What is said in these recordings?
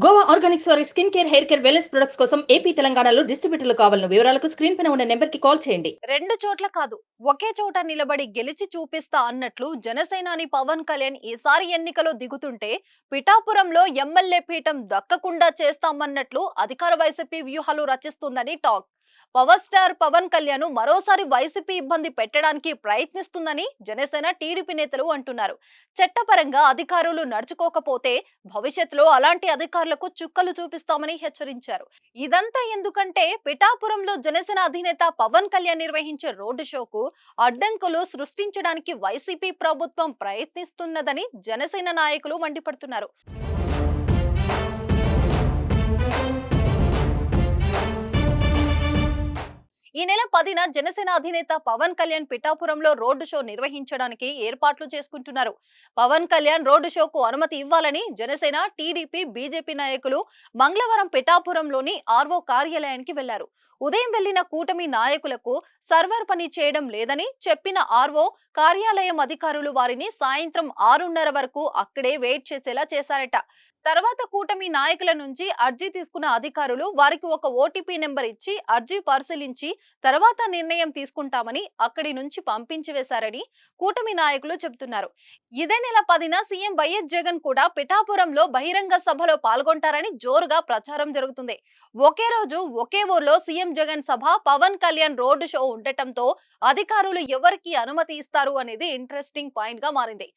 Goa Organics వారి skin care, hair care, wellness products కోసం AP, తెలంగాణలో డిస్ట్రిబ్యూటర్లు కావాలను వివరాలకు స్క్రీన్ పైన ఉన్న నెంబర్ కి కాల్ చేయండి. రెండు చోట్ల కాదు, ఒకే చోట నిలబడి గెలిచి చూపిస్తా అన్నట్లు జనసేనాని పవన్ కళ్యాణ్ ఈసారి ఎన్నికలో దిగుతుంటే పిఠాపురంలో ఎమ్మెల్యే పీఠం దక్కకుండా చేస్తామన్నట్లు అధికార వైసీపీ వ్యూహాలు రచిస్తుందని talk. Power star Pawan Kalyan మరోసారి వైసీపీ ఇబ్బంది పెట్టడానికి ప్రయత్నిస్తుందని జనసేన, టీడీపీ నేతలు అంటున్నారు. చట్టపరంగా అధికారులు నడుచుకోకపోతే భవిష్యత్తులో అలాంటి అధికారులకు చుక్కలు చూపిస్తామని హెచ్చరించారు. ఇదంతా ఎందుకంటే పిఠాపురంలో జనసేన అధినేత పవన్ కళ్యాణ్ నిర్వహించే రోడ్డు షోకు అడ్డంకులు సృష్టించడానికి వైసీపీ ప్రభుత్వం ప్రయత్నిస్తున్నదని జనసేన నాయకులు మండిపడుతున్నారు. ఈ నెల 10న జనసేన అధినేత పవన్ కళ్యాణ్ పిఠాపురంలో రోడ్డు షో నిర్వహించడానికి ఏర్పాట్లు చేసుకుంటున్నారు. పవన్ కళ్యాణ్ రోడ్డు షోకు అనుమతి ఇవ్వాలని జనసేన, టీడీపీ, బీజేపీ నాయకులు మంగళవారం పిఠాపురంలోని ఆర్వో కార్యాలయానికి వెళ్లారు. ఉదయం వెళ్లిన కూటమి నాయకులకు సర్వర్ పని చేయడం లేదని చెప్పిన ఆర్వో కార్యాలయం అధికారులు వారిని సాయంత్రం 6:30 వరకు అక్కడే వెయిట్ చేసేలా చేశారట. తర్వాత కూటమి నాయకుల నుంచి అర్జీ తీసుకున్న అధికారులు వారికి ఒక ఓటీపీ నెంబర్ ఇచ్చి అర్జీ పరిశీలించి తర్వాత నిర్ణయం తీసుకుంటామని అక్కడి నుంచి పంపించి వేశారని కూటమి నాయకులు చెబుతున్నారు. ఇదే నెల 10న సీఎం వైఎస్ జగన్ కూడా పిఠాపురంలో బహిరంగ సభలో పాల్గొంటారని జోరుగా ప్రచారం జరుగుతుంది. ఒకే రోజు ఒకే ఊర్లో సీఎం జగన్ సభ, పవన్ కళ్యాణ్ రోడ్డు షో ఉండటంతో అధికారులు ఎవరికి అనుమతి ఇస్తారు అనేది ఇంట్రెస్టింగ్ పాయింట్ గా మారింది.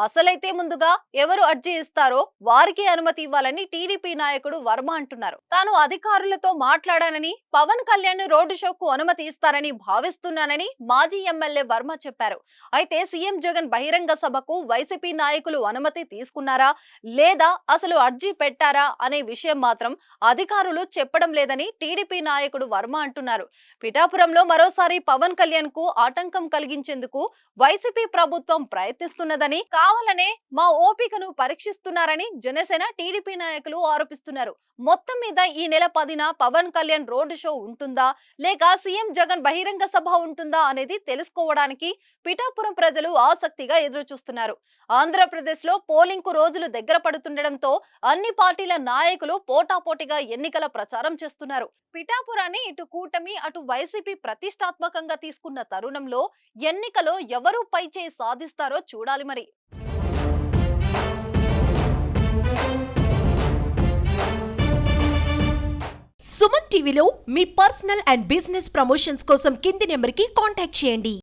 అసలైతే ముందుగా ఎవరు అర్జీ ఇస్తారో వారికి అనుమతి ఇవ్వాలని టీడీపీ నాయకుడు వర్మ అంటున్నారు. తాను అధికారులతో మాట్లాడానని, పవన్ కళ్యాణ్ రోడ్డు షోకు అనుమతి ఇస్తారని భావిస్తున్నానని మాజీ ఎమ్మెల్యే వర్మ చెప్పారు. అయితే సీఎం జగన్ బహిరంగ సభకు వైసీపీ నాయకులు అనుమతి తీసుకున్నారా లేదా అసలు అర్జీ పెట్టారా అనే విషయం మాత్రం అధికారులు చెప్పడం లేదని టీడీపీ నాయకుడు వర్మ అంటున్నారు. పిఠాపురంలో మరోసారి పవన్ కళ్యాణ్ కు ఆటంకం కలిగించేందుకు వైసీపీ ప్రభుత్వం ప్రయత్నిస్తున్నదని, కావాలనే మా ఓపికను పరీక్షిస్తున్నారని జనసేన, టీడీపీ నాయకులు ఆరోపిస్తున్నారు. మొత్తం మీద ఈ నెల 10న పవన్ కళ్యాణ్ రోడ్డు షో ఉంటుందా లేక సీఎం జగన్ బహిరంగ సభ ఉంటుందా అనేది తెలుసుకోవడానికి పిఠాపురం ప్రజలు ఆసక్తిగా ఎదురు చూస్తున్నారు. ఆంధ్రప్రదేశ్ లో పోలింగ్ కు రోజులు దగ్గర పడుతుండటంతో అన్ని పార్టీల నాయకులు పోటాపోటీగా ఎన్నికల ప్రచారం చేస్తున్నారు. పిఠాపురాన్ని ఇటు కూటమి, అటు వైసీపీ ప్రతిష్టాత్మకంగా తీసుకున్న తరుణంలో ఎన్నికలో ఎవరు పైచేయి సాధిస్తారో చూడాలి మరి. సుమన్ టీవీలో మీ పర్సనల్ అండ్ బిజినెస్ ప్రమోషన్స్ కోసం కింది నెంబర్కి కాంటాక్ట్ చేయండి.